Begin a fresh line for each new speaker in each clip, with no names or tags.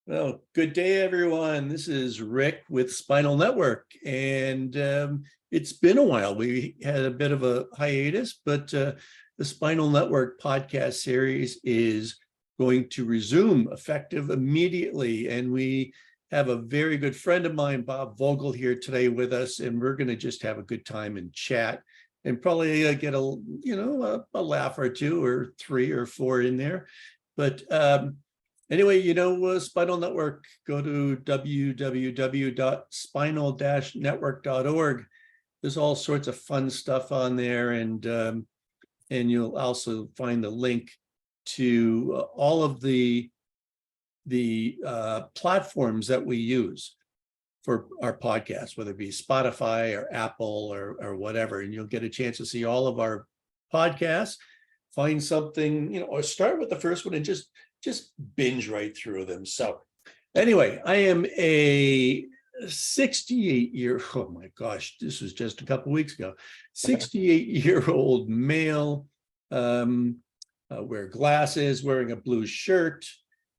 Well, good day, everyone. This is Rick with Spinal Network, and it's been a while. We had a bit of a hiatus, but the Spinal Network podcast series is going to resume effective immediately. And we have a very good friend of mine, Bob Vogel, here today with us, and we're going to just have a good time and chat and probably get a laugh or two or three or four in there. But anyway, Spinal Network, go to www.spinal-network.org. There's all sorts of fun stuff on there, and you'll also find the link to all of the platforms that we use for our podcast, whether it be Spotify or Apple or whatever, and you'll get a chance to see all of our podcasts. Find something, or start with the first one and just binge right through them. So anyway, I am a 68-year, oh my gosh, this was just a couple weeks ago, 68-year-old male, wear glasses, wearing a blue shirt,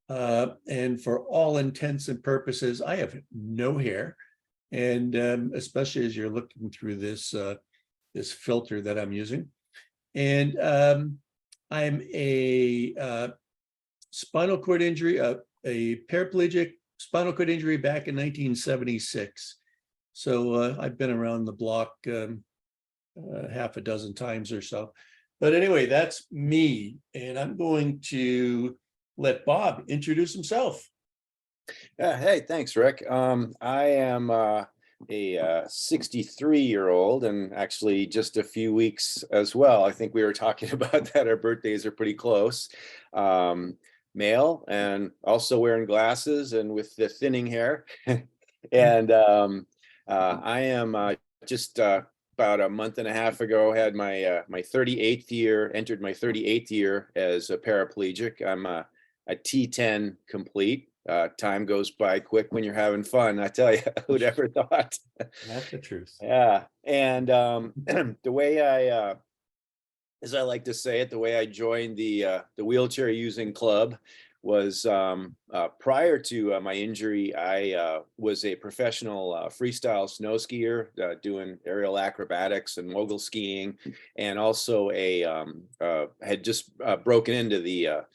and for all intents and purposes, I have no hair. And especially as you're looking through this filter that I'm using. And I'm a spinal cord injury, a paraplegic spinal cord injury back in 1976. So I've been around the block half a dozen times or so. But anyway, that's me. And I'm going to let Bob introduce himself.
Hey, thanks, Rick. I am a 63-year-old, and actually just a few weeks as well. I think we were talking about that. Our birthdays are pretty close. Male, and also wearing glasses and with the thinning hair. And I am just about a month and a half ago had my 38th year, entered my 38th year as a paraplegic. I'm a T10 complete. Time goes by quick when you're having fun. I tell you, who'd ever thought?
That's the truth.
Yeah. And the way as I like to say it, the way I joined the wheelchair using club was prior to my injury. I was a professional freestyle snow skier, doing aerial acrobatics and mogul skiing, and also had just broken into the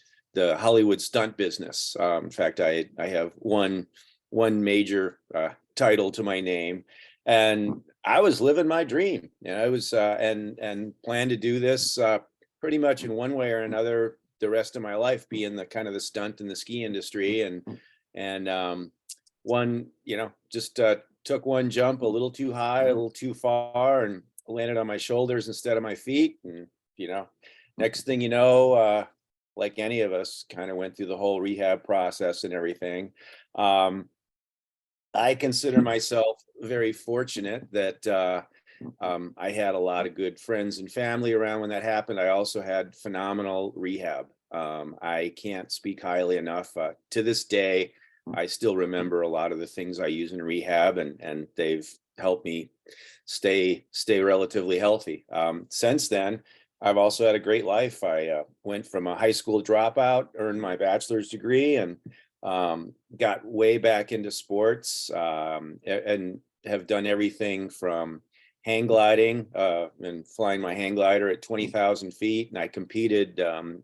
Hollywood stunt business. In fact, I have one major title to my name, and I was living my dream. And I was and planned to do this pretty much in one way or another the rest of my life, be in the kind of the stunt and the ski industry. And one, just took one jump a little too high, a little too far, and landed on my shoulders instead of my feet. And next thing you know, like any of us, kind of went through the whole rehab process and everything. I consider myself very fortunate that I had a lot of good friends and family around when that happened. I also had phenomenal rehab. I can't speak highly enough. To this day, I still remember a lot of the things I use in rehab, and they've helped me stay relatively healthy. Since then, I've also had a great life. I went from a high school dropout, earned my bachelor's degree, and got way back into sports, and have done everything from hang gliding and flying my hang glider at 20,000 feet. And I competed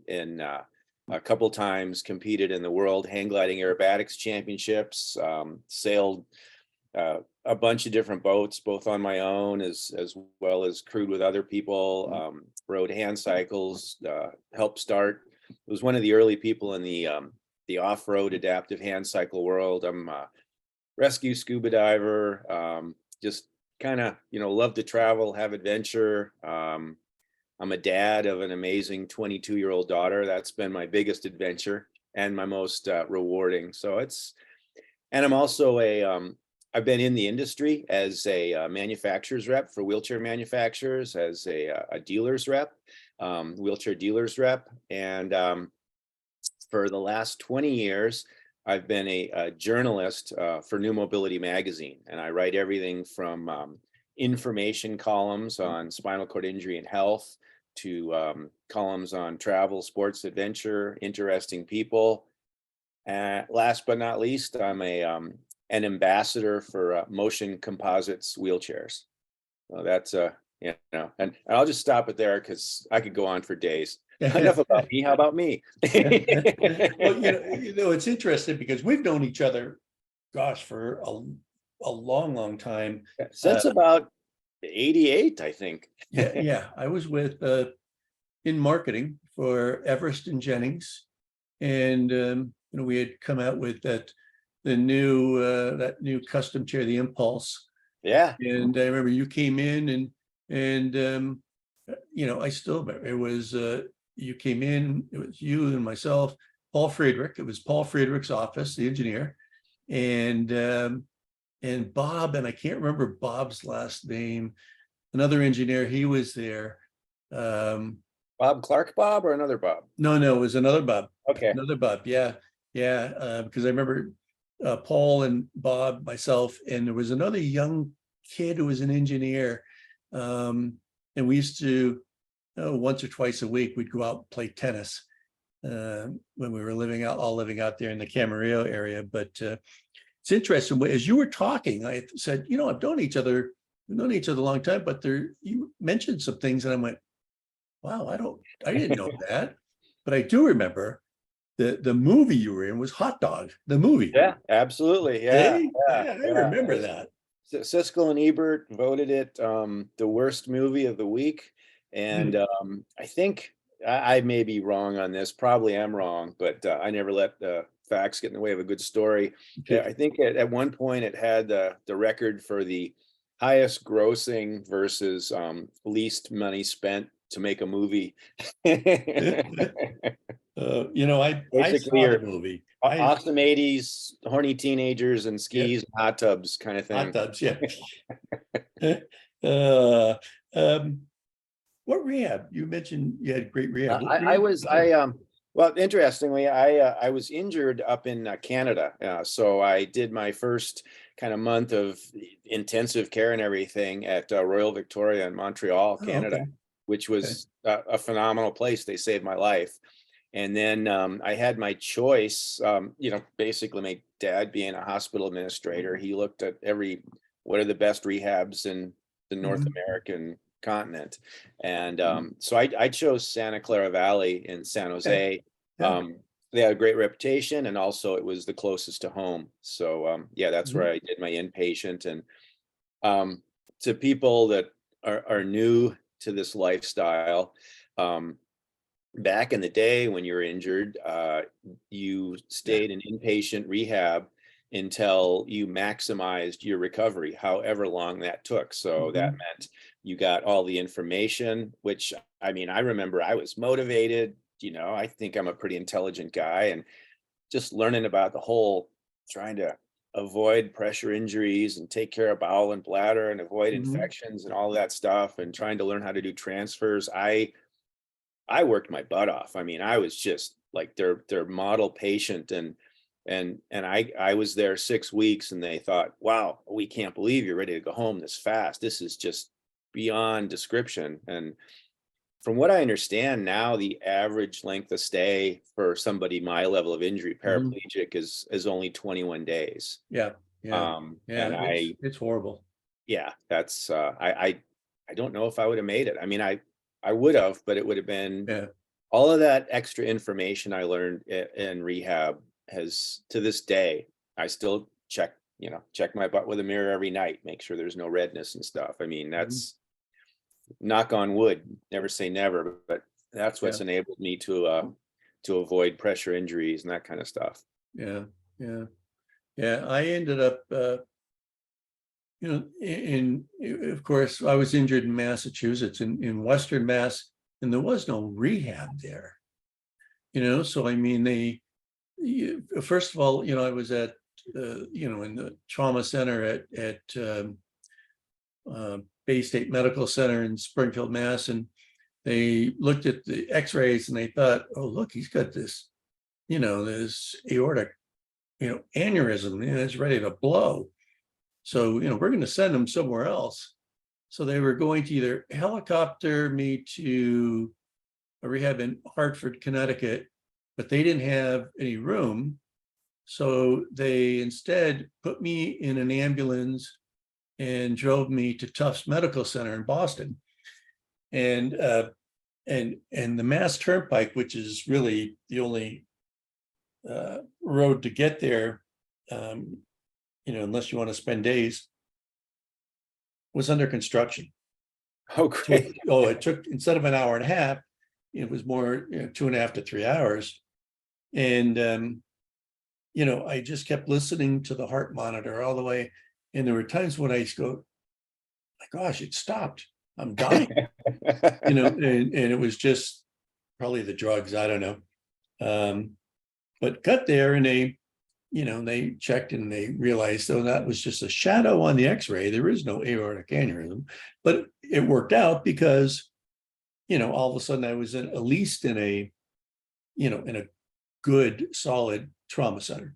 in a couple times, competed in the World Hang Gliding Aerobatics Championships, sailed a bunch of different boats, both on my own as well as crewed with other people, rode hand cycles, helped start. It was one of the early people in the off-road adaptive hand cycle world. I'm a rescue scuba diver, just kind of, love to travel, have adventure. I'm a dad of an amazing 22-year-old daughter. That's been my biggest adventure and my most rewarding. And I'm also I've been in the industry as a manufacturer's rep for wheelchair manufacturers, as a dealer's rep, wheelchair dealer's rep. And for the last 20 years, I've been a journalist for New Mobility magazine, and I write everything from information columns on spinal cord injury and health to columns on travel, sports, adventure, interesting people. And last but not least, I'm an ambassador for Motion Composites wheelchairs. So that's and I'll just stop it there because I could go on for days. Enough about me. How about me?
Well, it's interesting because we've known each other, gosh, for a long, long time.
Since about 88, I think.
Yeah. I was with in marketing for Everest and Jennings, and we had come out with that new custom chair, the Impulse.
Yeah.
And I remember you came in and I still remember it was you came in, it was you and myself, Paul Friedrich. It was Paul Friedrich's office, the engineer, and Bob, and I can't remember Bob's last name, another engineer, he was there.
Bob Clark Bob or another Bob?
No, it was another Bob.
Okay.
Another Bob, yeah. Because I remember Paul and Bob, myself, and there was another young kid who was an engineer. And we used to, once or twice a week, we'd go out and play tennis when we were living out there in the Camarillo area. But it's interesting, as you were talking, I said, I've known each other a long time, but you mentioned some things and I went, wow, I didn't know that. But I do remember the movie you were in was Hot Dog, the movie.
Yeah, absolutely. Yeah.
I remember that.
Siskel and Ebert voted it the worst movie of the week. And I think I may be wrong on this, probably am wrong, but I never let the facts get in the way of a good story.
Okay.
I think at one point it had the record for the highest grossing versus least money spent to make a movie.
I saw the movie.
Awesome 80s, horny teenagers and skis, and hot tubs kind of thing.
Hot tubs, yeah. What rehab? You mentioned you had great rehab.
Well, interestingly, I was injured up in Canada. So I did my first kind of month of intensive care and everything at Royal Victoria in Montreal, Canada,
okay.
which was a phenomenal place. They saved my life. And then I had my choice, basically my dad being a hospital administrator, he looked at what are the best rehabs in the North American continent. And so I chose Santa Clara Valley in San Jose. They had a great reputation, and also it was the closest to home. So that's where I did my inpatient. And to people that are new to this lifestyle, back in the day when you were injured, you stayed in inpatient rehab until you maximized your recovery, however long that took. So that meant you got all the information, which I remember I was motivated. I think I'm a pretty intelligent guy, and just learning about the whole trying to avoid pressure injuries and take care of bowel and bladder and avoid infections and all that stuff, and trying to learn how to do transfers. I worked my butt off. I was just like their model patient, and I was there 6 weeks, and they thought, wow, we can't believe you're ready to go home this fast. This is just beyond description. And from what I understand now, the average length of stay for somebody my level of injury, paraplegic, is only 21 days.
Yeah.
And
it's horrible.
Yeah, that's I don't know if I would have made it. I would have, but it would have been all of that extra information I learned in rehab has, to this day, I still check my butt with a mirror every night, make sure there's no redness and stuff. That's knock on wood, never say never, but that's what's enabled me to avoid pressure injuries and that kind of stuff.
Yeah. I ended up, of course, I was injured in Massachusetts, in Western Mass, and there was no rehab there. So first of all, I was at, in the trauma center at Bay State Medical Center in Springfield, Mass, and they looked at the X-rays and they thought, oh, look, he's got this, this aortic, aneurysm, and it's ready to blow. So, we're going to send him somewhere else. So they were going to either helicopter me to a rehab in Hartford, Connecticut, but they didn't have any room. So they instead put me in an ambulance and drove me to Tufts Medical Center in Boston. And the Mass Turnpike, which is really the only road to get there, unless you want to spend days, was under construction.
Oh, great.
It took, instead of an hour and a half, it was more 2.5 to 3 hours. And I just kept listening to the heart monitor all the way. And there were times when I go, my gosh, it stopped. I'm dying. And it was just probably the drugs. I don't know. But got there and they checked and they realized, so that was just a shadow on the x-ray. There is no aortic aneurysm, but it worked out because, all of a sudden I was at least in a good, solid trauma center.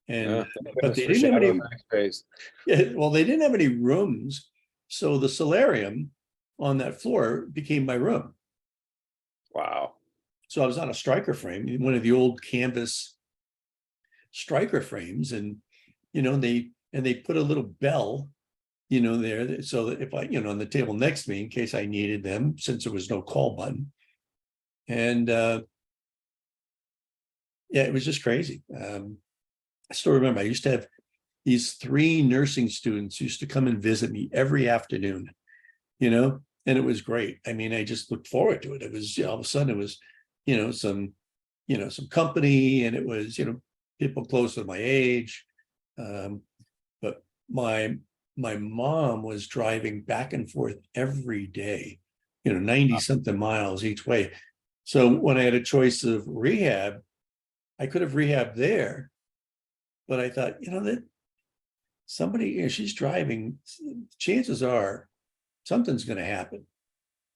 And, but they didn't have any, they didn't have any rooms. So the solarium on that floor became my room.
Wow.
So I was on a striker frame, one of the old canvas striker frames, and they put a little bell there, so that if I on the table next to me in case I needed them, since there was no call button. And it was just crazy. I still remember I used to have these 3 nursing students used to come and visit me every afternoon, and it was great. I mean, I just looked forward to it. It was all of a sudden it was some company, and it was people close to my age. But my mom was driving back and forth every day, 90 something miles each way. So when I had a choice of rehab, I could have rehabbed there, but I thought, that somebody, she's driving, chances are something's going to happen.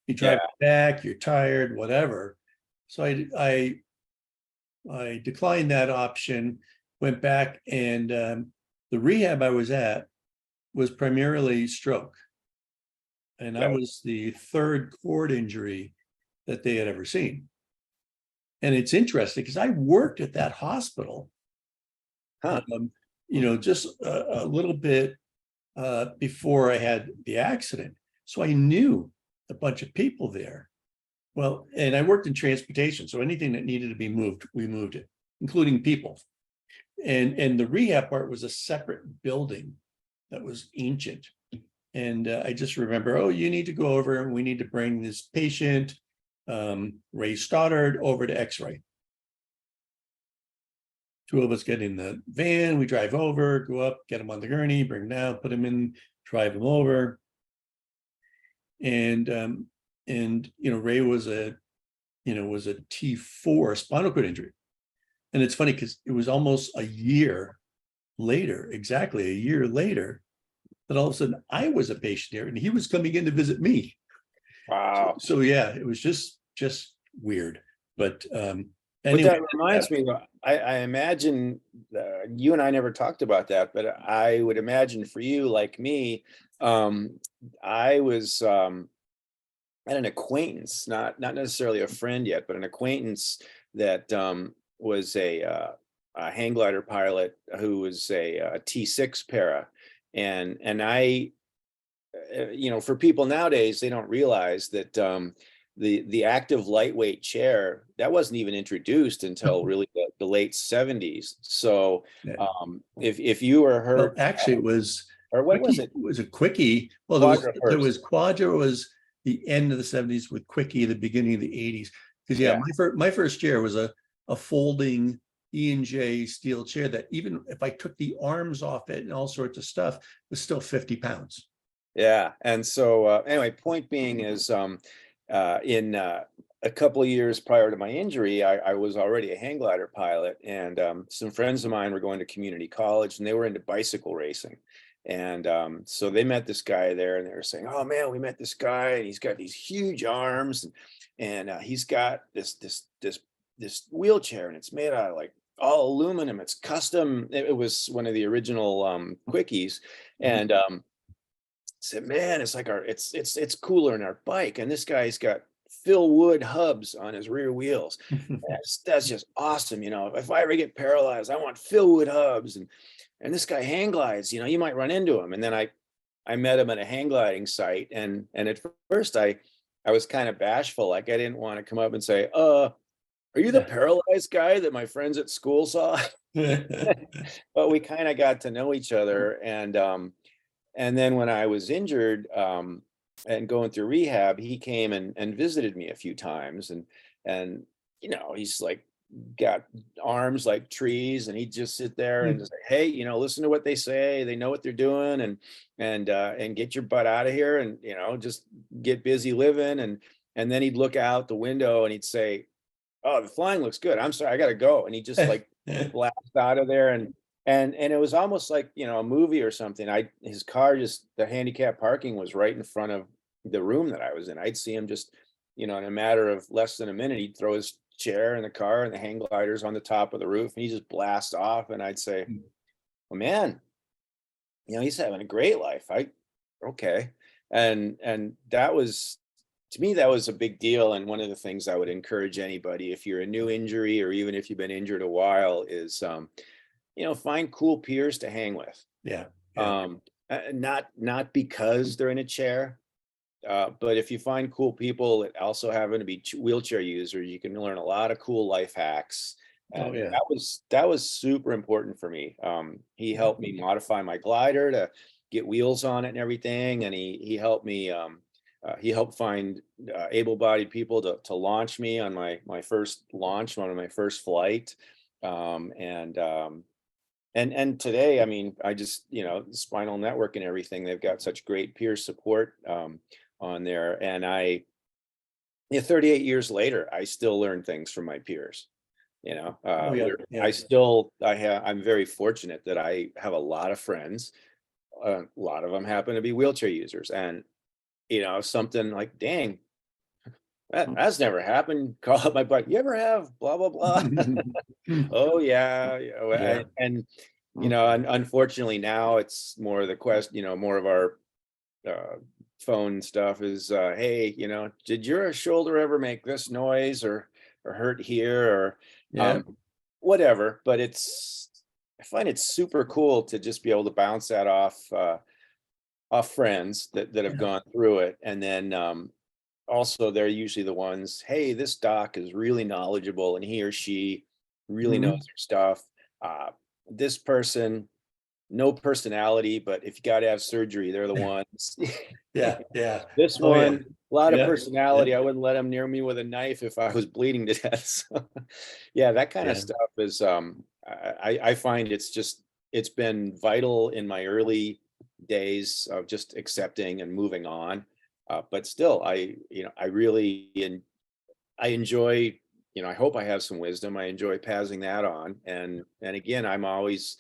You drive back, you're tired, whatever. So I declined that option, went back, and the rehab I was at was primarily stroke. And I was the 3rd cord injury that they had ever seen. And it's interesting because I worked at that hospital, just a little bit before I had the accident. So I knew a bunch of people there. Well, and I worked in transportation, so anything that needed to be moved, we moved it, including people. And the rehab part was a separate building that was ancient. And I just remember, you need to go over and we need to bring this patient, Ray Stoddard, over to X-ray. 2 of us get in the van, we drive over, go up, get him on the gurney, bring him down, put him in, drive him over. And Ray was a T4 spinal cord injury. And it's funny because it was almost a year later, exactly a year later, that all of a sudden I was a patient there and he was coming in to visit me.
Wow.
So it was just weird. But anyway.
But that reminds me, I imagine you and I never talked about that, but I would imagine for you, like me, I was at an acquaintance, not necessarily a friend yet, but an acquaintance that was a hang glider pilot who was a T6 para, and I, for people nowadays, they don't realize that the active lightweight chair that wasn't even introduced until really the late 70s. So if you were hurt,
actually it was,
or what was it?
It was a quickie. Well, there was Quadra was the end of the 70s, with Quickie the beginning of the 80s. Because my first chair was a folding E&J steel chair that even if I took the arms off it and all sorts of stuff, was still 50 pounds.
Yeah. And so anyway, point being is in a couple of years prior to my injury, I was already a hang glider pilot, and some friends of mine were going to community college and they were into bicycle racing. And so they met this guy there and they were saying, oh man, we met this guy and he's got these huge arms, and he's got this wheelchair and it's made out of like all aluminum. It's custom. It was one of the original Quickies. And said, man, it's like it's cooler in our bike. And this guy's got Phil Wood hubs on his rear wheels. That's just awesome. If I ever get paralyzed, I want Phil Wood hubs. And this guy hang glides, you might run into him. And then I met him at a hang gliding site. And at first I was kind of bashful. Like I didn't want to come up and say, are you the paralyzed guy that my friends at school saw? But we kind of got to know each other. And then when I was injured, and going through rehab, he came and visited me a few times. And he's like got arms like trees, and he'd just sit there and just say, hey, listen to what they say. They know what they're doing, and get your butt out of here, and just get busy living. And then he'd look out the window and he'd say, oh, the flying looks good. I'm sorry, I gotta go. And he just like blast out of there. And it was almost like, a movie or something. His car, just the handicap parking was right in front of the room that I was in. I'd see him just, in a matter of less than a minute, he'd throw his chair in the car and the hang gliders on the top of the roof, and he just blast off. And I'd say, well, man, he's having a great life. Okay. And that was, to me, that was a big deal. And one of the things I would encourage anybody, if you're a new injury, or even if you've been injured a while, is, find cool peers to hang with.
Yeah.
Not because they're in a chair, but if you find cool people that also happen to be wheelchair users, you can learn a lot of cool life hacks. And that was super important for me. He helped me modify my glider to get wheels on it and everything, and he helped me. He helped find able-bodied people to launch me on my first launch, on my first flight. And today, I mean, I just, the Spinal Network and everything, they've got such great peer support on there. And 38 years later, I still learn things from my peers. I'm very fortunate that I have a lot of friends. A lot of them happen to be wheelchair users. And, something like, dang, that's never happened. Call up my buddy. You ever have blah, blah, blah? Oh yeah. And unfortunately now it's more of the question, more of our phone stuff is, hey, did your shoulder ever make this noise or hurt here or whatever. But I find it super cool to just be able to bounce that off friends that have gone through it. And then also they're usually the ones, hey, this doc is really knowledgeable and he or she really knows their stuff. This person, no personality, but if you got to have surgery, they're the ones.
Yeah.
This one, a lot of personality. I wouldn't let him near me with a knife if I was bleeding to death. So, that kind of stuff is, I find it's been vital in my early days of just accepting and moving on. But still, I enjoy, I hope I have some wisdom. I enjoy passing that on. And again, I'm always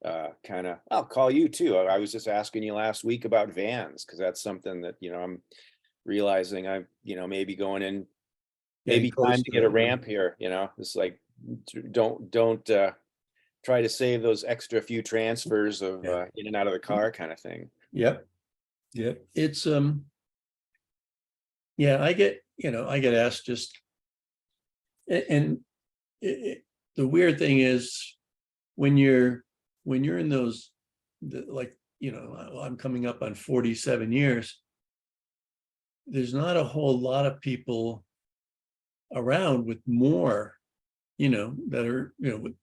I'll call you too. I was just asking you last week about vans, because that's something that, I'm realizing I'm, maybe going in, maybe time to get a ramp here, it's like, don't try to save those extra few transfers of in and out of the car kind of thing.
Yep. It's, I get asked just, and the weird thing is when you're in those, I'm coming up on 47 years, there's not a whole lot of people around with more, that are, with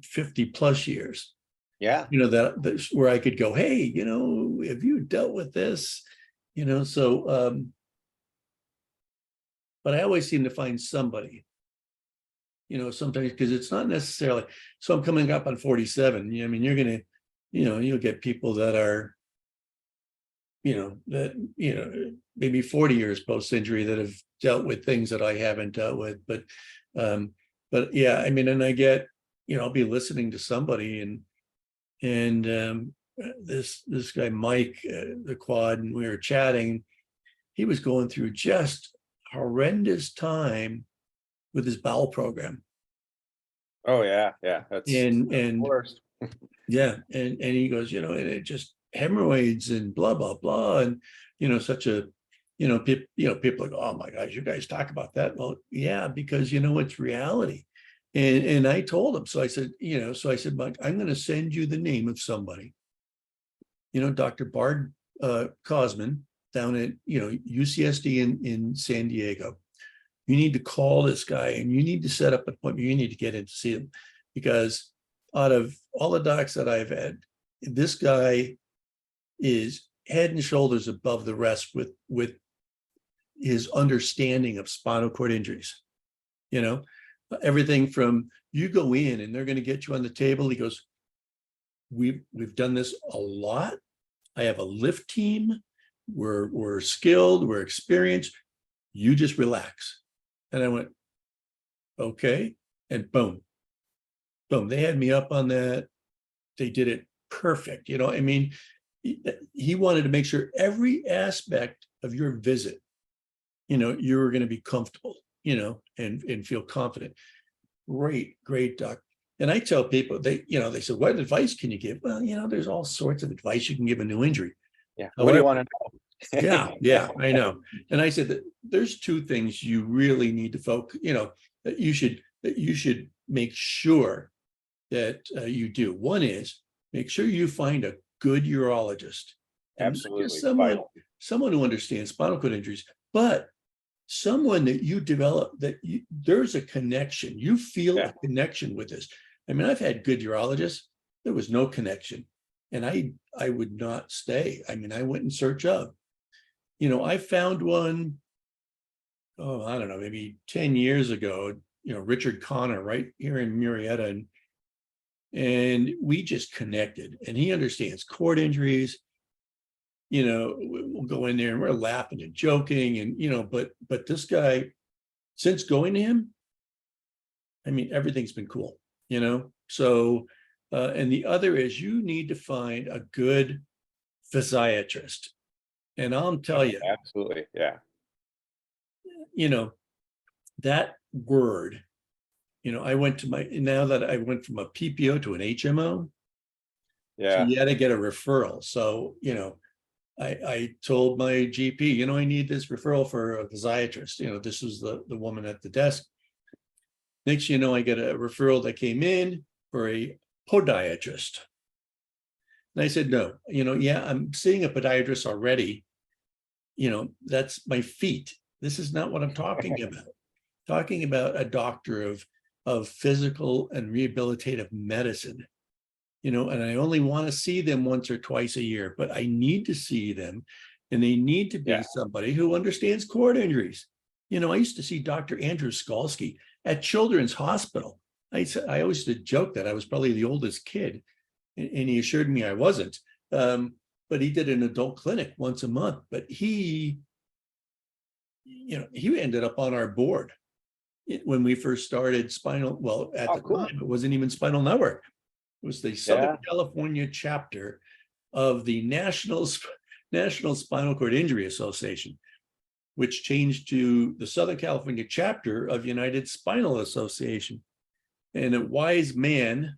50 plus years.
Yeah.
That's where I could go, hey, have you dealt with this? So, but I always seem to find somebody, sometimes, because it's not necessarily, so I'm coming up on 47. I mean, you're going to, you'll get people that are, maybe 40 years post-injury that have dealt with things that I haven't dealt with. But yeah, I mean, and I get, I'll be listening to somebody and this guy, Mike, the quad, and we were chatting. He was going through just horrendous time with his bowel program.
Oh yeah. That's
and
the worst.
and he goes, and it just hemorrhoids and blah, blah, blah. And, such a, people are like, oh my gosh, you guys talk about that. Well, yeah, because it's reality. And I told him, so I said, Mike, I'm going to send you the name of somebody, Dr. Bard Cosman down at, UCSD in San Diego. You need to call this guy and you need to set up an appointment. You need to get in to see him, because out of all the docs that I've had, this guy is head and shoulders above the rest with his understanding of spinal cord injuries. Everything from, you go in and they're going to get you on the table. He goes, we've done this a lot. I have a lift team. We're skilled, we're experienced. You just relax. And I went, okay. And boom. They had me up on that. They did it perfect. I mean, he wanted to make sure every aspect of your visit, you were going to be comfortable, and feel confident. Great doc. And I tell people, they said, what advice can you give? Well, there's all sorts of advice you can give a new injury.
Yeah. What do you want to know?
Yeah, I know. And I said that there's two things you really need to focus, that you should make sure that you do. One is, make sure you find a good urologist. And
Absolutely.
Someone who understands spinal cord injuries, but someone that you develop, there's a connection. You feel a connection with this. I mean, I've had good urologists. There was no connection. And I would not stay. I mean, I went in search of, I found one, I don't know, maybe 10 years ago, Richard Connor right here in Murrieta. And we just connected, and he understands cord injuries. We'll go in there and we're laughing and joking, and, but this guy, since going to him, I mean, everything's been cool, so, and the other is, you need to find a good physiatrist. And I'll tell you,
absolutely, yeah,
that word, I went to now that I went from a PPO to an HMO, so you had to get a referral. So, I told my GP, I need this referral for a physiatrist. This was the woman at the desk. Next, I get a referral that came in for a podiatrist. And I said, no, I'm seeing a podiatrist already. That's my feet. This is not what I'm talking about. Talking about a doctor of physical and rehabilitative medicine. And I only want to see them once or twice a year, but I need to see them, and they need to be somebody who understands cord injuries. I used to see Dr. Andrew Skalski at Children's Hospital. I always used to joke that I was probably the oldest kid, and he assured me I wasn't. But he did an adult clinic once a month. But he ended up on our board when we first started Spinal. Well, at the time, it wasn't even Spinal Network. It was the Southern California chapter of the National Spinal Cord Injury Association, which changed to the Southern California chapter of United Spinal Association. And a wise man,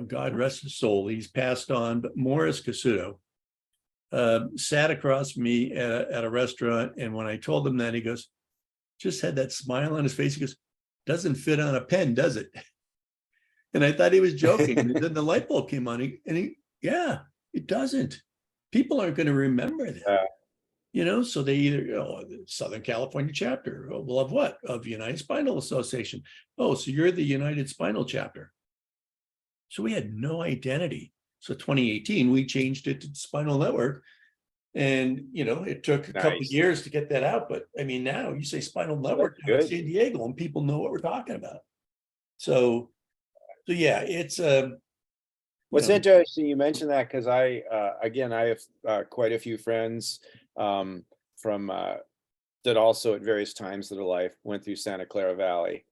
God rest his soul, he's passed on, but Morris Casuto sat across from me at a restaurant. And when I told him that, he goes, just had that smile on his face. He goes, doesn't fit on a pen, does it? And I thought he was joking. And then the light bulb came on, yeah, it doesn't. People aren't going to remember that. So they either, the Southern California chapter, well, of what? Of United Spinal Association. Oh, so you're the United Spinal chapter. So we had no identity. So 2018, we changed it to Spinal Network. And, it took a couple of years to get that out. But I mean, now you say Spinal Network in San Diego and people know what we're talking about. So yeah, it's
what's interesting, you mentioned that, because I have quite a few friends from that also at various times of their life went through Santa Clara Valley.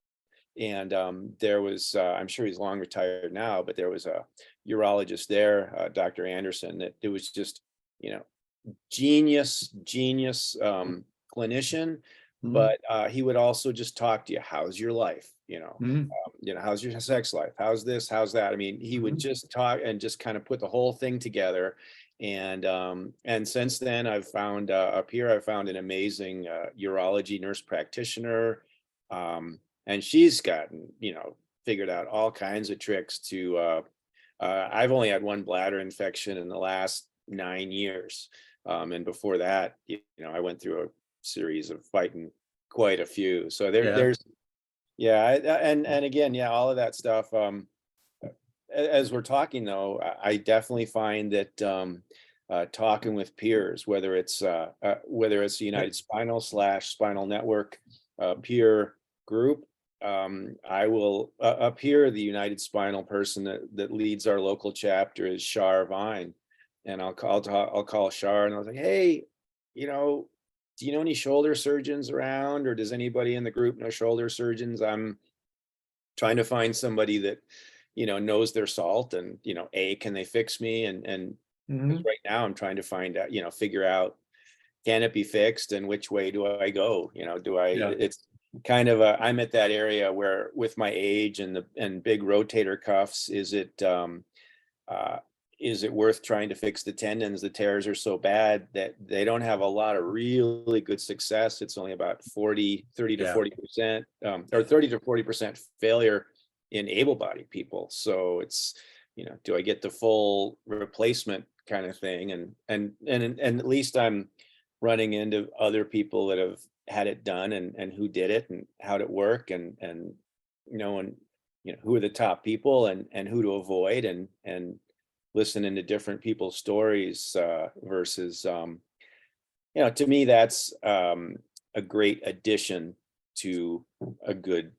And there was, I'm sure he's long retired now, but there was a urologist there, Dr. Anderson, that it was just, genius clinician. But he would also just talk to you, how's your life? how's your sex life? How's this? How's that? I mean, he would
Mhm.
just talk and just kind of put the whole thing together. And since then, I've found up here, I found an amazing urology nurse practitioner. And she's gotten, figured out all kinds of tricks to, I've only had one bladder infection in the last 9 years. And before that, I went through a series of fighting quite a few. So
Yeah.
there's, yeah, and again, yeah, all of that stuff. As we're talking though, I definitely find that talking with peers, whether it's the United Spinal Network peer group, I will up here the United Spinal person that leads our local chapter is Shar Vine, and I'll call Shar and I was like, hey, you know, do you know any shoulder surgeons around, or does anybody in the group know shoulder surgeons? I'm trying to find somebody that knows their salt, and can they fix me, and because
Mhm.
right now I'm trying to find out, figure out, can it be fixed and which way do I go? Do I,
Yeah.
it's kind of I'm at that area where with my age and the big rotator cuffs, uh is it worth trying to fix the tendons? The tears are so bad that they don't have a lot of really good success. It's only about 30 to
Yeah.
40%, or 30 to 40% failure in able-bodied people. So it's, do I get the full replacement kind of thing? And at least I'm running into other people that have had it done, and who did it and how did it work, and who are the top people, and who to avoid, and listening to different people's stories, versus to me that's a great addition to a good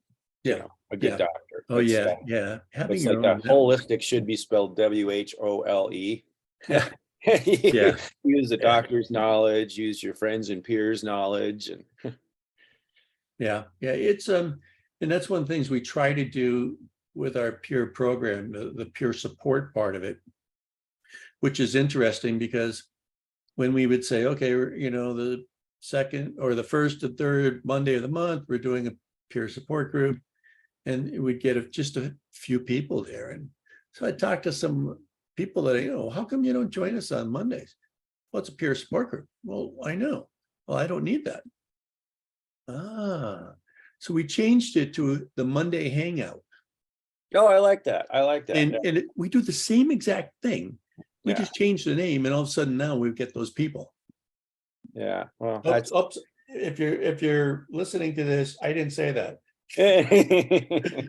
Yeah.
a good
Yeah.
doctor.
Oh, yeah. Yeah. Having
It's
your
like a
own network.
holistic should be spelled WHOLE.
Yeah. Yeah.
Use the
Yeah.
doctor's knowledge, use your friends and peers knowledge, and
Yeah. Yeah. And that's one of the things we try to do with our peer program, the peer support part of it, which is interesting because when we would say, okay, the second or the first and third Monday of the month, we're doing a peer support group, and we'd get just a few people there. And so I talked to some people that, how come you don't join us on Mondays? Well, it's a peer support group. Well, I know. Well, I don't need that. Ah, so we changed it to the Monday hangout.
oh, I like that. I like that.
And we do the same exact thing. We
Yeah,
just changed the name, and all of a sudden now we get those people.
yeah. Well,
Oops,
that's
oops. If you're listening to this, I didn't say that.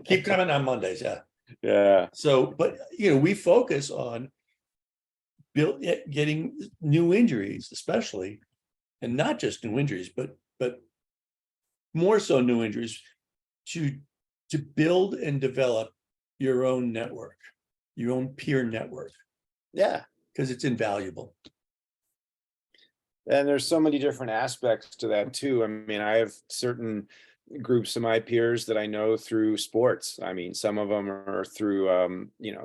Keep coming on Mondays, yeah.
yeah.
So, but we focus on getting new injuries, especially, and not just new injuries, but more so new injuries, to build and develop your own network, your own peer network,
Yeah.
because it's invaluable.
And there's so many different aspects to that too. I mean, I have certain groups of my peers that I know through sports. I mean, some of them are through,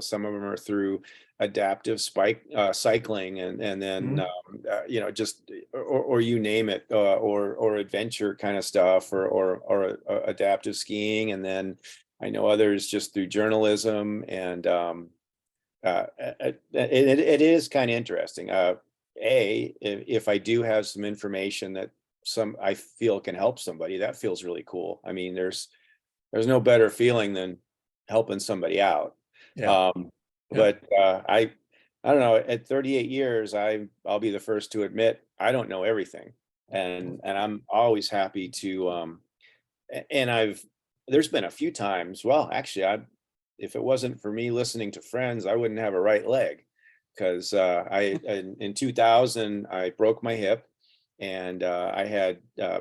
some of them are through adaptive cycling, and then,
Mhm.
just, or you name it, or adventure kind of stuff, or adaptive skiing. And then I know others just through journalism, and it is kind of interesting. If I do have some information that I feel can help somebody, that feels really cool. I mean, there's no better feeling than helping somebody out.
Yeah,
Um,
yeah,
but I don't know. At 38 years, I'll be the first to admit I don't know everything, and I'm always happy to. And there's been a few times. Well, actually, if it wasn't for me listening to friends, I wouldn't have a right leg, because in 2000 I broke my hip, and I had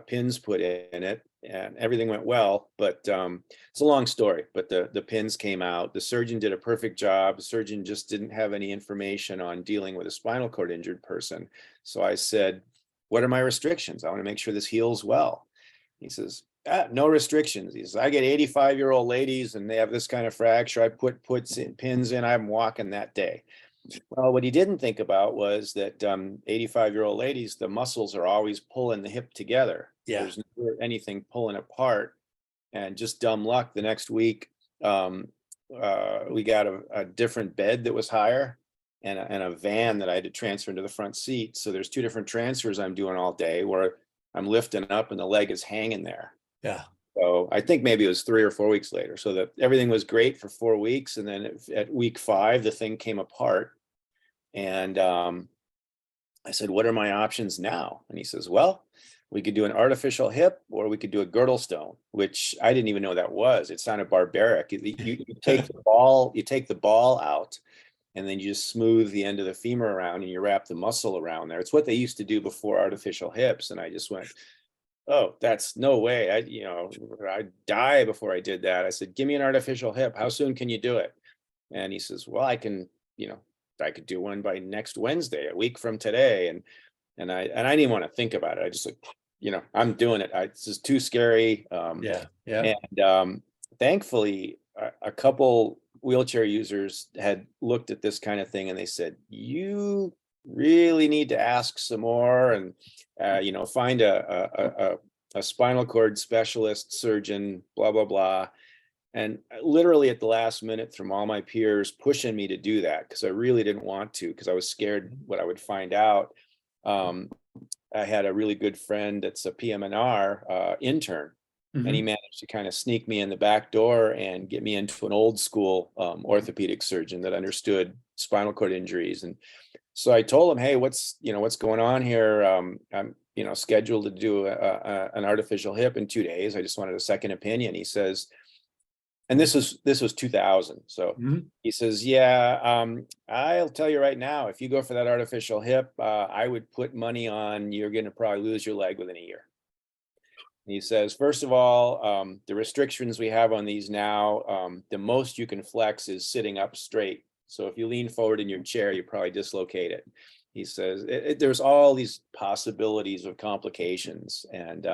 pins put in it, and everything went well. But it's a long story. But the pins came out. The surgeon did a perfect job. The surgeon just didn't have any information on dealing with a spinal cord injured person. So I said, "What are my restrictions? I want to make sure this heals well." He says, no restrictions. He says, I get 85-year-old ladies and they have this kind of fracture. I put pins in, I'm walking that day. Well, what he didn't think about was that 85-year-old ladies, the muscles are always pulling the hip together.
yeah.
There's never anything pulling apart. And just dumb luck, the next week, we got a different bed that was higher, and a van that I had to transfer into the front seat. So there's two different transfers I'm doing all day where I'm lifting up and the leg is hanging there.
Yeah.
So I think maybe it was 3 or 4 weeks later. So that everything was great for 4 weeks. And then at week 5, the thing came apart. And I said, what are my options now? And he says, well, we could do an artificial hip or we could do a girdle stone, which I didn't even know that was. It sounded barbaric. You take the ball out, and then you just smooth the end of the femur around and you wrap the muscle around there. It's what they used to do before artificial hips. And I just went, oh, that's no way. I'd die before I did that. I said, give me an artificial hip. How soon can you do it? And he says, well, I could do one by next Wednesday, a week from today. And I didn't want to think about it. I just like, I'm doing it. This is too scary.
Yeah.
And thankfully, a couple wheelchair users had looked at this kind of thing and they said, you really need to ask some more and, find a spinal cord specialist, surgeon, blah, blah, blah. And literally at the last minute, from all my peers pushing me to do that, because I really didn't want to, because I was scared what I would find out. I had a really good friend that's a PM&R intern, and he managed to kind of sneak me in the back door and get me into an old school orthopedic surgeon that understood spinal cord injuries. And so I told him, hey, what's going on here? I'm scheduled to do an artificial hip in 2 days. I just wanted a second opinion. He says, and this was 2000. So he says, yeah, I'll tell you right now, if you go for that artificial hip, I would put money on you're going to probably lose your leg within a year. And he says, first of all, the restrictions we have on these now, the most you can flex is sitting up straight. So if you lean forward in your chair, you probably dislocate it. He says, there's all these possibilities of complications. And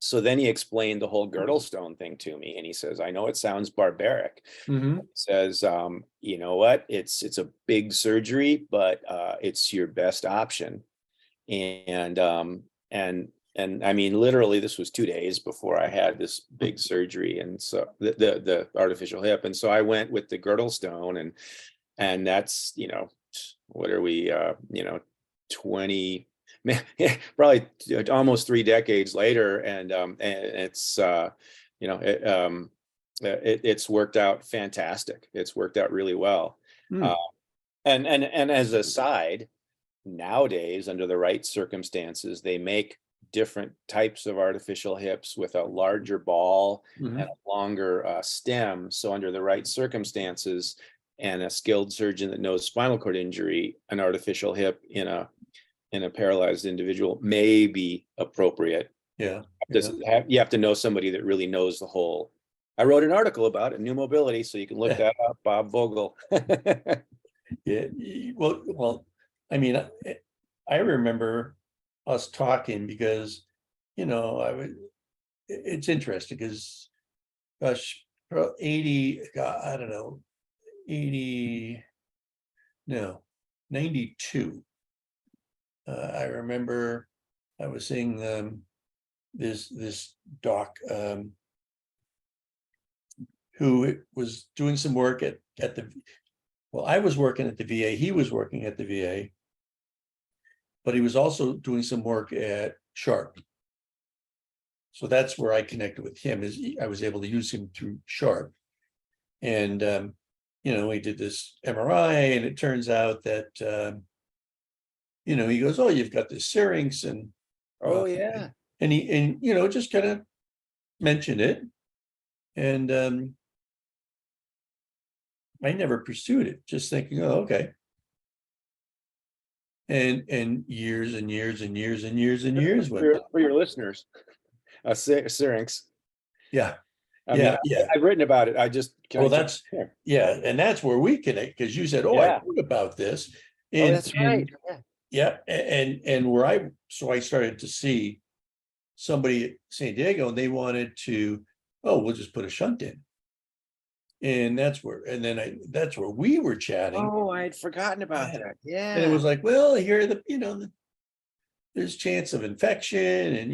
so then he explained the whole girdle stone thing to me. And he says, I know it sounds barbaric. He says, you know what? It's a big surgery, but it's your best option. And I mean, literally, this was 2 days before I had this big surgery. And so the artificial hip. And so I went with the girdle stone, and that's, what are we, 20, probably almost 3 decades later. And it's, it's worked out fantastic. It's worked out really well. And as a side, nowadays, under the right circumstances, they make different types of artificial hips with a larger ball and a longer stem. So under the right circumstances and a skilled surgeon that knows spinal cord injury, an artificial hip in a paralyzed individual may be appropriate.
Yeah.
You have to know somebody that really knows the whole. I wrote an article about it, New Mobility, so you can look that up, Bob Vogel.
Yeah. Well, I mean, I remember us talking because, it's interesting because, gosh, 80, I don't know, 92. I remember I was seeing this doc who was doing some work at I was working at the VA, he was working at the VA, but he was also doing some work at Sharp. So that's where I connected with him, is I was able to use him through Sharp. And, we did this MRI, and it turns out that, he goes, oh, you've got this syrinx, and
oh yeah.
And he just kind of mentioned it. And I never pursued it, just thinking, oh, okay. And years and years and years and years and years went
for your listeners. Syrinx.
Yeah.
Yeah. I've written about it.
That's where we connect, because you said, oh, I heard about this. And,
that's right.
Yeah. And where I started to see somebody at San Diego, and they wanted to, we'll just put a shunt in. And that's where we were chatting.
Oh, I had forgotten about that. Yeah.
And it was like, well, here are there's chance of infection, and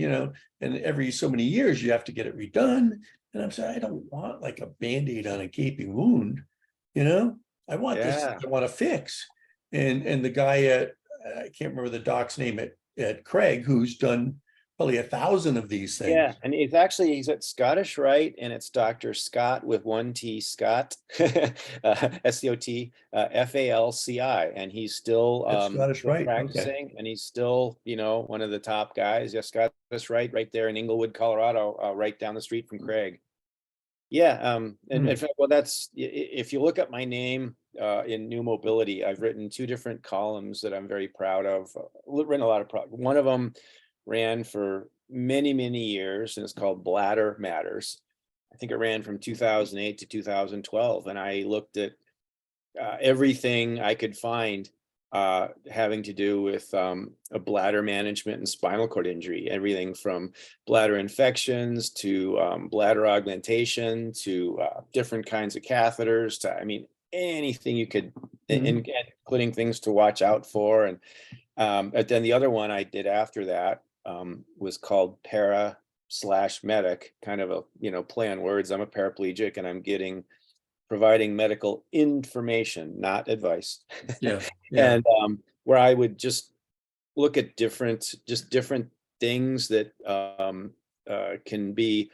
and every so many years you have to get it redone. And I'm saying, I don't want like a Band-Aid on a gaping wound, you know? I want this,
Yeah.
I want to fix. And the guy at, I can't remember the doc's name at Craig, who's done probably 1,000 of these things.
Yeah, and he's at Scottish Rite, and it's Dr. Scott with one T, Scott, SCOT, FALCI, and he's still
At Scottish Rite, okay.
practicing, and he's still, one of the top guys. Yeah, Scottish Rite, right there in Inglewood, Colorado, right down the street from Craig. Yeah, and in fact, well, if you look up my name in New Mobility, I've written 2 different columns that I'm very proud of. Written a lot of one of them ran for many, many years, and it's called Bladder Matters. I think it ran from 2008 to 2012, and I looked at everything I could find having to do with a bladder management and spinal cord injury, everything from bladder infections to bladder augmentation to different kinds of catheters to, I mean, anything you could, including things to watch out for. And then the other one I did after that was called Para/Medic, kind of a, play on words. I'm a paraplegic and I'm providing medical information, not advice.
Yeah.
And where I would just look at different things that can be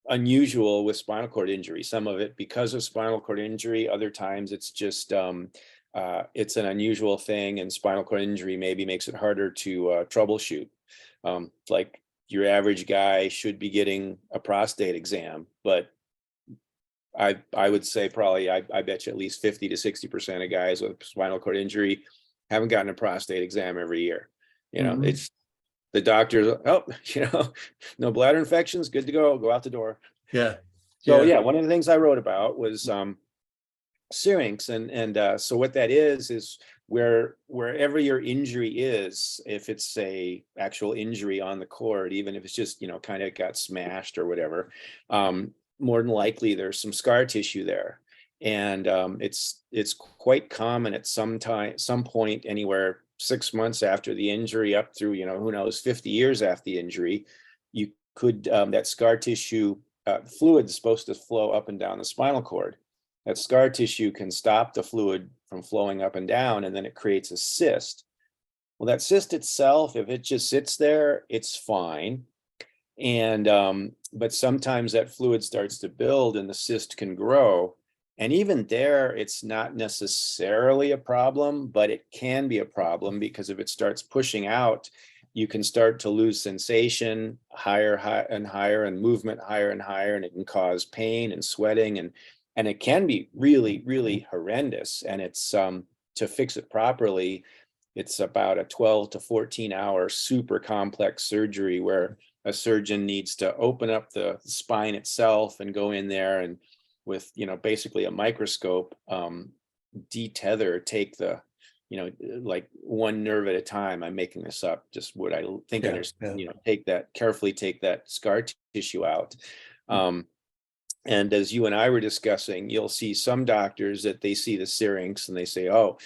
unusual with spinal cord injury. Some of it because of spinal cord injury, other times it's just it's an unusual thing, and spinal cord injury maybe makes it harder to troubleshoot. Like your average guy should be getting a prostate exam, but I would say probably I bet you at least 50 to 60% of guys with spinal cord injury haven't gotten a prostate exam every year. It's the doctors, no bladder infections, good to go out the door.
Yeah.
So yeah, one of the things I wrote about was syrinx, and so what that is wherever your injury is, if it's a actual injury on the cord, even if it's just kind of got smashed or whatever, more than likely there's some scar tissue there, and it's quite common at some point, anywhere 6 months after the injury up through who knows 50 years after the injury, you could that scar tissue fluid is supposed to flow up and down the spinal cord. That scar tissue can stop the fluid from flowing up and down, and then it creates a cyst. Well, that cyst itself, if it just sits there, it's fine. And but sometimes that fluid starts to build and the cyst can grow. And even there, it's not necessarily a problem, but it can be a problem, because if it starts pushing out, you can start to lose sensation higher and higher, and movement higher and higher, and it can cause pain and sweating, and it can be really, really horrendous. And it's to fix it properly, it's about a 12 to 14 hour super complex surgery where a surgeon needs to open up the spine itself and go in there and with, basically a microscope, detether, take the, like one nerve at a time. I'm making this up, just what I think I understand, carefully take that scar tissue out. And as you and I were discussing, you'll see some doctors that they see the syrinx and they say, oh,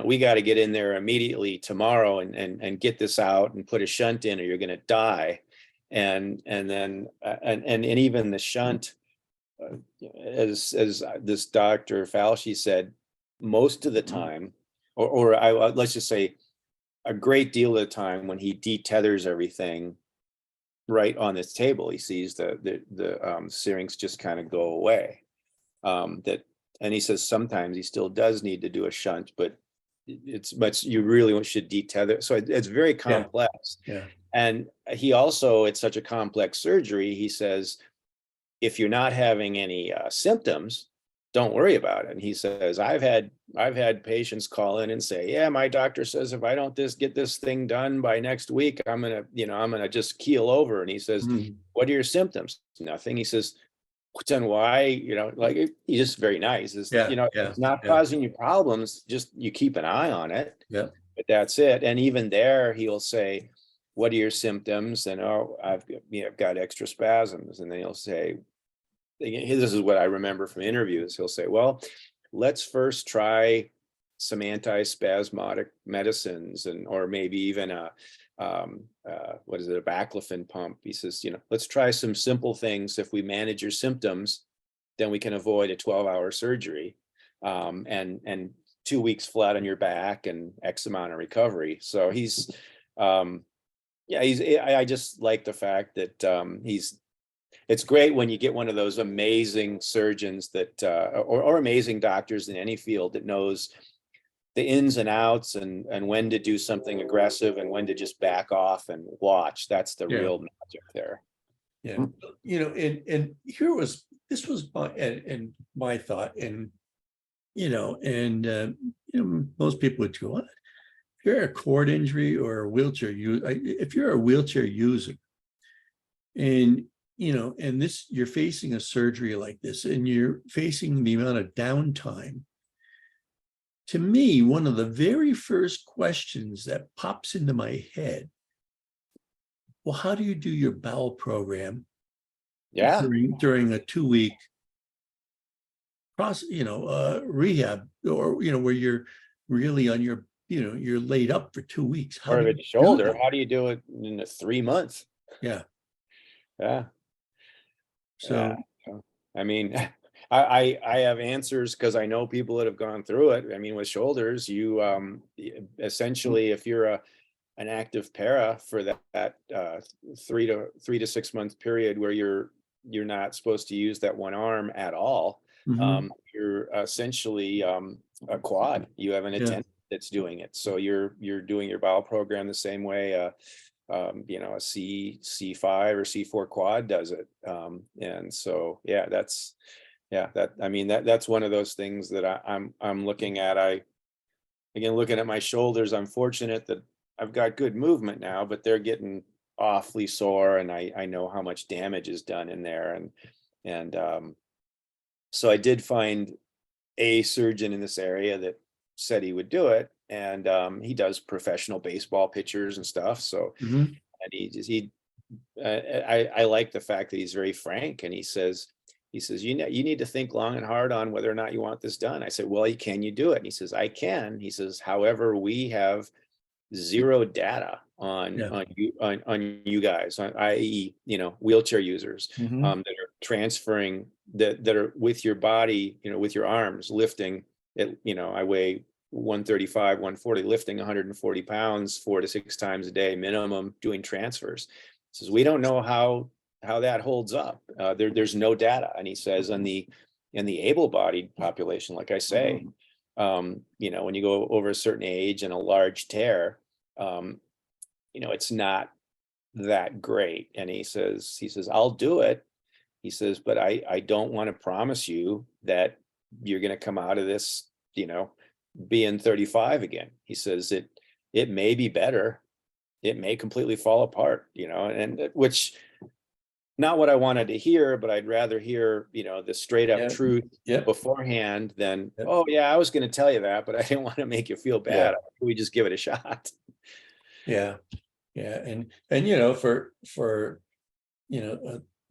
we got to get in there immediately tomorrow and get this out and put a shunt in or you're going to die. And then even the shunt, as this Dr. Fauci said, most of the time, or let's just say a great deal of the time, when he detethers everything right on this table, he sees the syrinx just kind of go away. And he says sometimes he still does need to do a shunt, but you really should detether. So it's very complex.
Yeah.
And he also, it's such a complex surgery, he says, if you're not having any symptoms, don't worry about it. And he says, I've had patients call in and say, yeah, my doctor says if I don't get this thing done by next week, I'm gonna just keel over. And he says, what are your symptoms? Nothing. He says, then why, like, he's just very nice. It's not causing you problems, just you keep an eye on it.
Yeah.
But that's it. And even there, he'll say, what are your symptoms? And I've got extra spasms. And then he'll say, this is what I remember from interviews. He'll say, well, let's first try some antispasmodic medicines, or maybe even what is it, a baclofen pump. He says, let's try some simple things. If we manage your symptoms, then we can avoid a 12-hour surgery, and 2 weeks flat on your back and X amount of recovery. So he's, I just like the fact that it's great when you get one of those amazing surgeons that, or amazing doctors in any field that knows the ins and outs, and when to do something aggressive and when to just back off and watch. That's the real magic there.
Yeah, and this was my thought, and most people would go, if you're a cord injury or a wheelchair if you're a wheelchair user, and you're facing a surgery like this, and you're facing the amount of downtime. To me, one of the very first questions that pops into my head, well, how do you do your bowel program?
Yeah.
During a 2-week process, rehab, or where you're really on your, you're laid up for 2 weeks. How
Or
do
if
you
it's
do
shoulder,
that?
how do you do it in a 3 months?
Yeah.
Yeah.
So,
I mean, I have answers because I know people that have gone through it. I mean, with shoulders, you essentially, if you're an active para for that 3 to 6 month period where you're not supposed to use that one arm at all, you're essentially a quad. You have an attendant that's doing it, so you're doing your bowel program the same way a C5 or C4 quad does it. And so, that's one of those things that I'm looking at. Looking at my shoulders, I'm fortunate that I've got good movement now, but they're getting awfully sore, and I know how much damage is done in there. And so I did find a surgeon in this area that said he would do it. And he does professional baseball pitchers and stuff. So, and I like the fact that he's very frank, and he says, you need to think long and hard on whether or not you want this done. I said, well, can you do it? And he says, I can. He says, however, we have zero data on you guys, i.e., wheelchair users, that are transferring, that are with your body, with your arms lifting it. I weigh 135, 140, lifting 140 pounds 4 to 6 times a day minimum, doing transfers. He says, we don't know how that holds up. There's no data. And he says, in the able-bodied population, like I say, when you go over a certain age and a large tear, it's not that great. And he says, I'll do it. He says, but I don't want to promise you that you're going to come out of this, being 35 again. He says it may be better. It may completely fall apart, and which, not what I wanted to hear, but I'd rather hear, the straight up truth beforehand than, oh yeah, I was going to tell you that, but I didn't want to make you feel bad. We just give it a shot.
Yeah. And for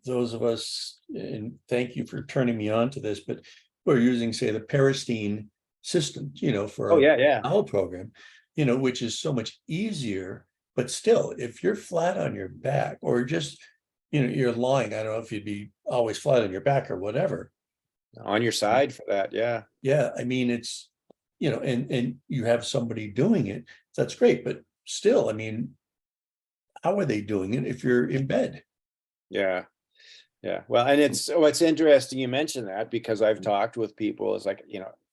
those of us, and thank you for turning me on to this, but we're using, say, the Peristine system, for our bowel program, which is so much easier. But still, if you're flat on your back, or just, you're lying, I don't know if you'd be always flat on your back or whatever.
On your side for that, yeah.
Yeah, I mean, it's, and you have somebody doing it, that's great. But still, I mean, how are they doing it if you're in bed?
Yeah. Well, and it's interesting you mentioned that, because I've talked with people. It's like,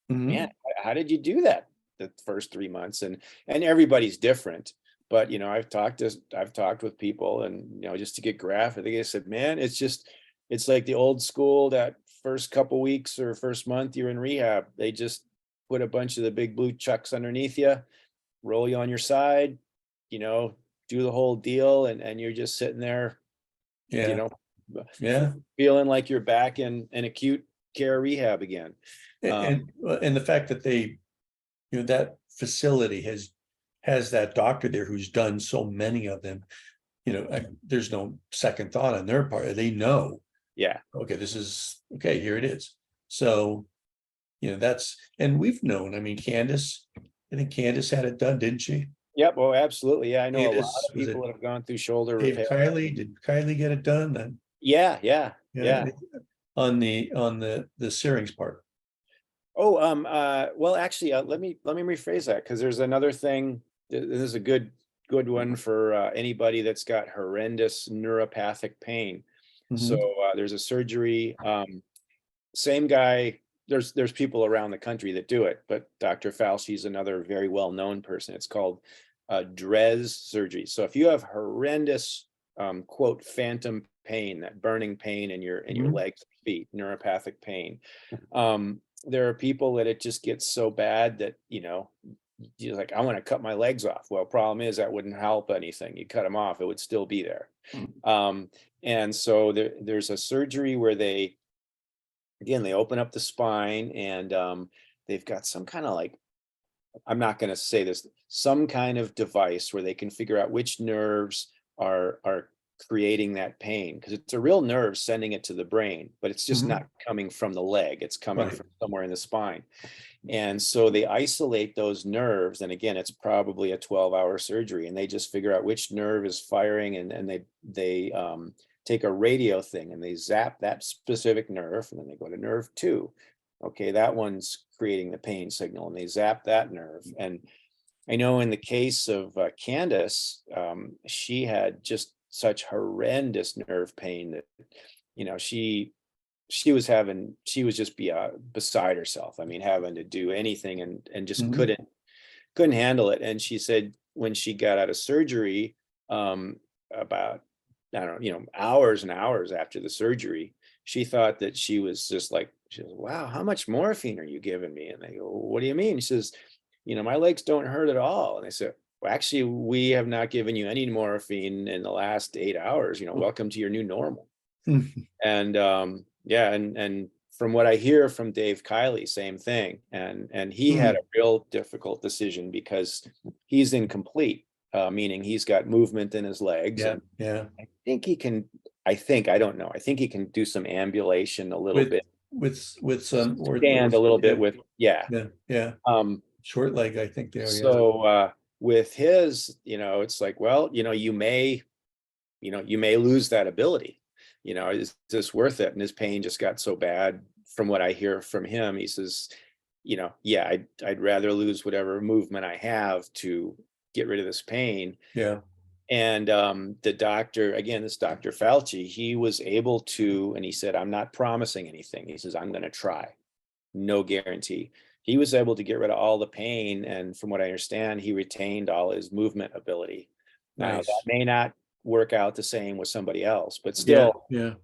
man, how did you do that the first 3 months? And everybody's different. But I've talked with people, and just to get graphic, they said, man, it's like the old school, that first couple weeks or first month you're in rehab, they just put a bunch of the big blue chucks underneath you, roll you on your side, do the whole deal, and you're just sitting there, feeling like you're back in an acute care rehab again.
And the fact that they, that facility has that doctor there who's done so many of them, there's no second thought on their part. They know, okay, this is okay, here it is. So, that's, and we've known, I mean, I think Candace had it done, didn't she?
Yep. Oh, absolutely. Yeah, I know a lot
Davis,
of
was
people
it
that have gone through shoulder
Dave
repair.
Kiley? Did Kiley get it done then?
Yeah, yeah,
Yeah,
yeah.
on the Searings part.
Oh, well, actually, let me rephrase that, because there's another thing. This is a good one for anybody that's got horrendous neuropathic pain. So
Mhm.
there's a surgery. Same guy. There's people around the country that do it, but Dr. Fauci's another very well-known person. It's called DRES surgery. So if you have horrendous quote phantom pain, that burning pain in your
Mhm.
legs, feet, neuropathic pain, there are people that it just gets so bad that you're like, I want to cut my legs off. Well, problem is that wouldn't help anything. You cut them off, it would still be there. Um, and so there's a surgery where they open up the spine, and they've got some kind of like, I'm not going to say this, some kind of device where they can figure out which nerves are creating that pain, because it's a real nerve sending it to the brain, but it's just
Mhm.
not coming from the leg. It's coming
Right.
from somewhere in the spine. And so they isolate those nerves. And again, it's probably a 12-hour surgery, and they just figure out which nerve is firing, and they take a radio thing and they zap that specific nerve, and then they go to nerve two. Okay, that one's creating the pain signal, and they zap that nerve. And I know in the case of Candace, she had just such horrendous nerve pain that she was just beside herself. I mean, having to do anything, and just
Mhm.
couldn't handle it. And she said when she got out of surgery, um, about, I don't know, hours and hours after the surgery, she thought that she was, wow, how much morphine are you giving me? And they go, what do you mean? She says, my legs don't hurt at all. And they said, well, actually, we have not given you any morphine in the last 8 hours. Welcome to your new normal.
Mhm.
And yeah, and from what I hear from Dave Kiley, same thing. And he had a real difficult decision, because he's incomplete, meaning he's got movement in his legs,
Yeah,
and
yeah.
I think he can. I don't know. I think he can do some ambulation a little
With
bit,
some
stand a little bit
yeah,
with, yeah.
yeah, yeah.
Um,
Short leg, I think there, yeah.
so with his, it's like, well, you may lose that ability. Is this worth it? And his pain just got so bad. From what I hear from him, he says, yeah, I'd rather lose whatever movement I have to get rid of this pain.
Yeah,
And the doctor, again, this Dr. Fauci, he was able to, and he said, I'm not promising anything. He says, I'm going to try. No guarantee. He was able to get rid of all the pain. And from what I understand, he retained all his movement ability. Now, that
nice.
may not work out the same with somebody else, but
Yeah,
still,
yeah.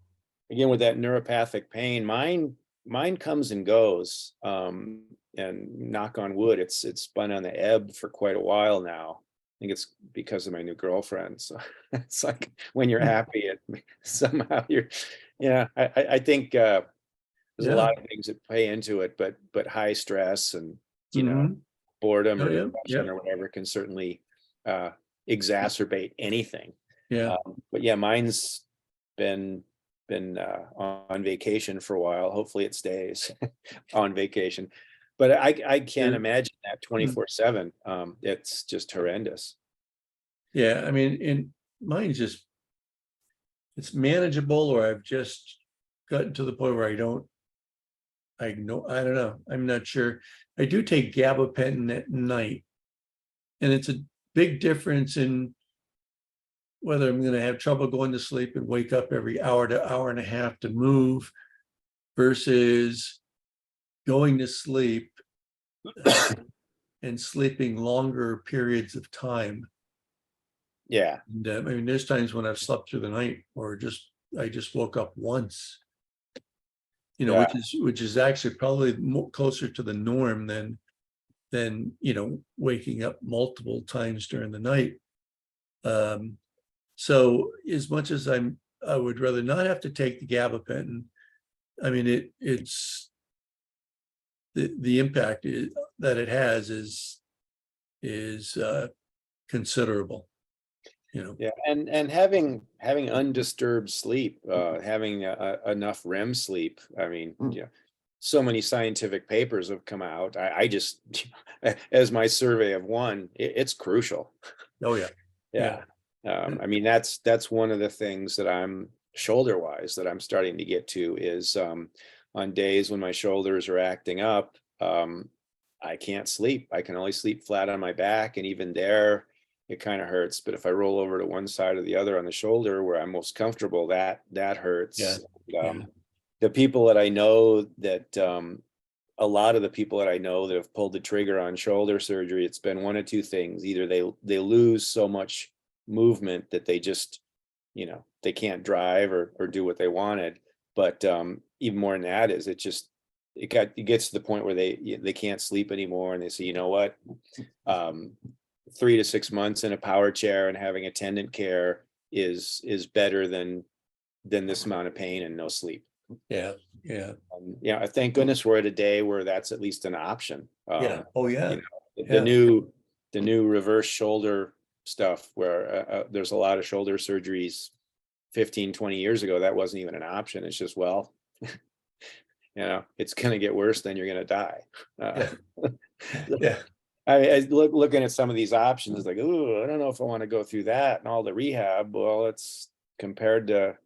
again, with that neuropathic pain, mine comes and goes. And knock on wood, it's been on the ebb for quite a while now. I think it's because of my new girlfriend. So it's like when you're happy, somehow you're, I think there's a
Yeah.
lot of things that play into it, but high stress and
Hmm.
boredom
Oh,
or
yeah,
depression
yeah,
or whatever can certainly uh, exacerbate anything.
yeah.
But yeah, mine's been on vacation for a while. Hopefully it stays on vacation. But I can't
There-
imagine that
mm.
24/7. It's just horrendous.
Yeah, I mean, in mine's just, it's manageable, or I've just gotten to the point where I don't know. I'm not sure. I do take gabapentin at night, and it's a big difference in whether I'm going to have trouble going to sleep and wake up every hour to hour and a half to move, versus going to sleep and sleeping longer periods of time.
Yeah,
And I mean, there's times when I've slept through the night, or I just woke up once,
yeah,
which is actually probably closer to the norm than waking up multiple times during the night. So as much as I would rather not have to take the gabapentin. I mean, it's the impact that it has is considerable.
yeah. And having undisturbed sleep, having enough REM sleep. I mean, yeah, so many scientific papers have come out. I just, as my survey of one, it's crucial.
Oh, yeah.
Yeah. I mean, that's one of the things that I'm shoulder wise that I'm starting to get to is on days when my shoulders are acting up, I can't sleep. I can only sleep flat on my back. And even there, it kind of hurts. But if I roll over to one side or the other on the shoulder where I'm most comfortable, that
Yeah.
hurts.
Yeah.
The people that I know that a lot of the people that I know that have pulled the trigger on shoulder surgery, it's been one of two things. Either they lose so much movement that they just, they can't drive or do what they wanted. But even more than that is it gets to the point where they can't sleep anymore, and they say, you know what, 3 to 6 months in a power chair and having attendant care is better than this amount of pain and no sleep.
Yeah. Yeah.
I thank goodness we're at a day where that's at least an option.
Yeah. Oh, yeah.
The new reverse shoulder stuff where there's a lot of shoulder surgeries 15-20 years ago that wasn't even an option. It's just, well, it's going to get worse, then you're going to die.
Yeah.
I looking at some of these options like, oh, I don't know if I want to go through that and all the rehab. Well, it's compared to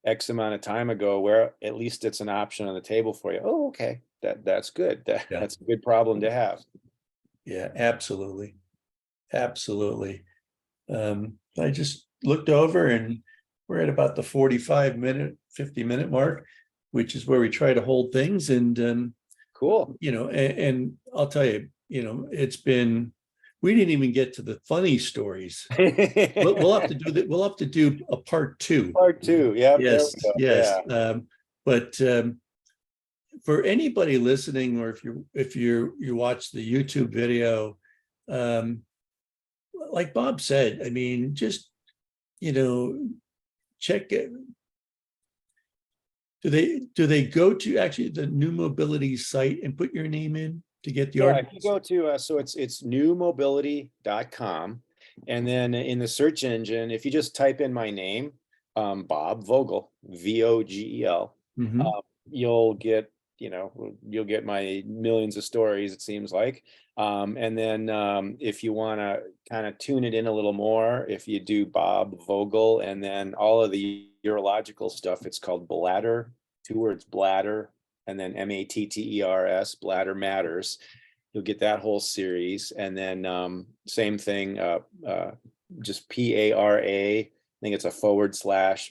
X amount of time ago where at least it's an option on the table for you. Oh, okay. That's good. That's a good problem to have.
Yeah, absolutely. Absolutely. I just looked over and we're at about the 45-minute, 50-minute mark, which is where we try to hold things. And
Cool.
And I'll tell you, we didn't even get to the funny stories. We'll have to do that. We'll have to do a part 2.
Part 2. Yeah.
Yes. Yes.
Yeah.
But for anybody listening, or if you watch the YouTube video, like Bob said, I mean, just check it. Do they go to actually the New Mobility site and put your name in to get the article?
If you go to so it's newmobility.com, and then in the search engine, if you just type in my name, Bob Vogel, Vogel, you'll get my millions of stories, it seems like. And then if you want to kind of tune it in a little more, if you do Bob Vogel and then all of the urological stuff, it's called Bladder, 2 words, Bladder, and then Matters, Bladder Matters. You'll get that whole series. And then same thing, just PARA, I think it's a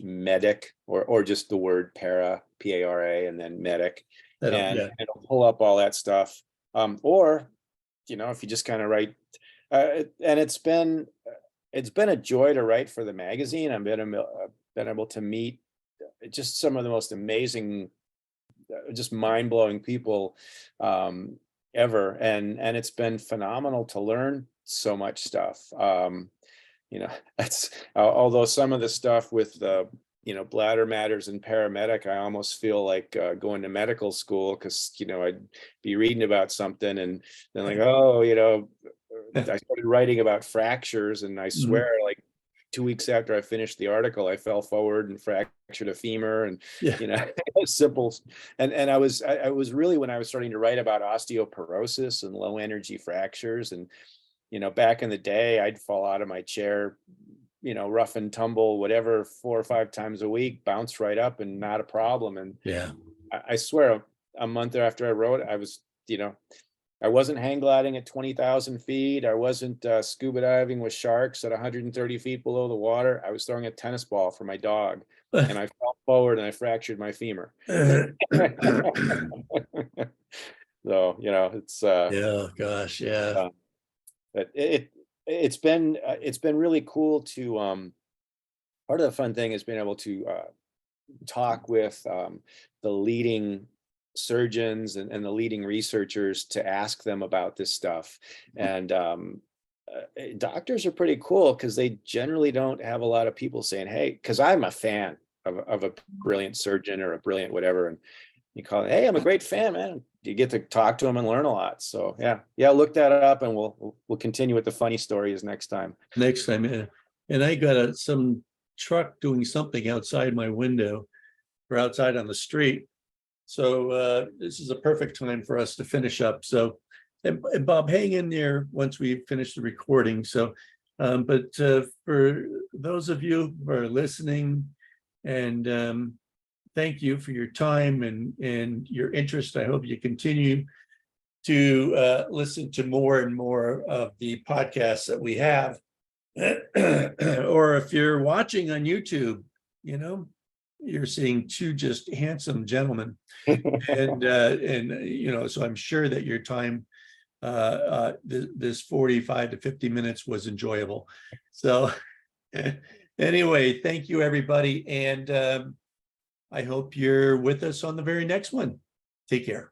/ medic or just the word para, PARA, and then medic. And it'll pull up all that stuff. Or, if you just kind of write, and it's been a joy to write for the magazine. I've been able to meet just some of the most amazing, just mind-blowing people ever. And it's been phenomenal to learn so much stuff. That's although some of the stuff with the Bladder Matters and paramedic, I almost feel like going to medical school, because I'd be reading about something and then like, I started writing about fractures, and I swear like 2 weeks after I finished the article, I fell forward and fractured a femur, and simple. And I was really, when I was starting to write about osteoporosis and low energy fractures, and back in the day, I'd fall out of my chair, rough and tumble, whatever, 4 or 5 times a week, bounce right up and not a problem. And I swear a month after I wrote, I was, I wasn't hang gliding at 20,000 feet. I wasn't scuba diving with sharks at 130 feet below the water. I was throwing a tennis ball for my dog, and I fell forward and I fractured my femur. So, it's
gosh,
but it's been really cool to part of the fun thing has been able to talk with the leading surgeons and the leading researchers to ask them about this stuff. And doctors are pretty cool, because they generally don't have a lot of people saying, hey, because I'm a fan of a brilliant surgeon or a brilliant whatever, and you call it, hey, I'm a great fan, man. You get to talk to them and learn a lot. So look that up, and we'll continue with the funny stories next time.
And I got some truck doing something outside my window or outside on the street. So this is a perfect time for us to finish up. So, and Bob, hang in there once we finish the recording. So, but for those of you who are listening, and thank you for your time and your interest. I hope you continue to listen to more and more of the podcasts that we have. Or if you're watching on YouTube, you know, you're seeing two just handsome gentlemen. And you know, so I'm sure that your time this 45 to 50 minutes was enjoyable. So anyway, thank you, everybody. And I hope you're with us on the very next one. Take care.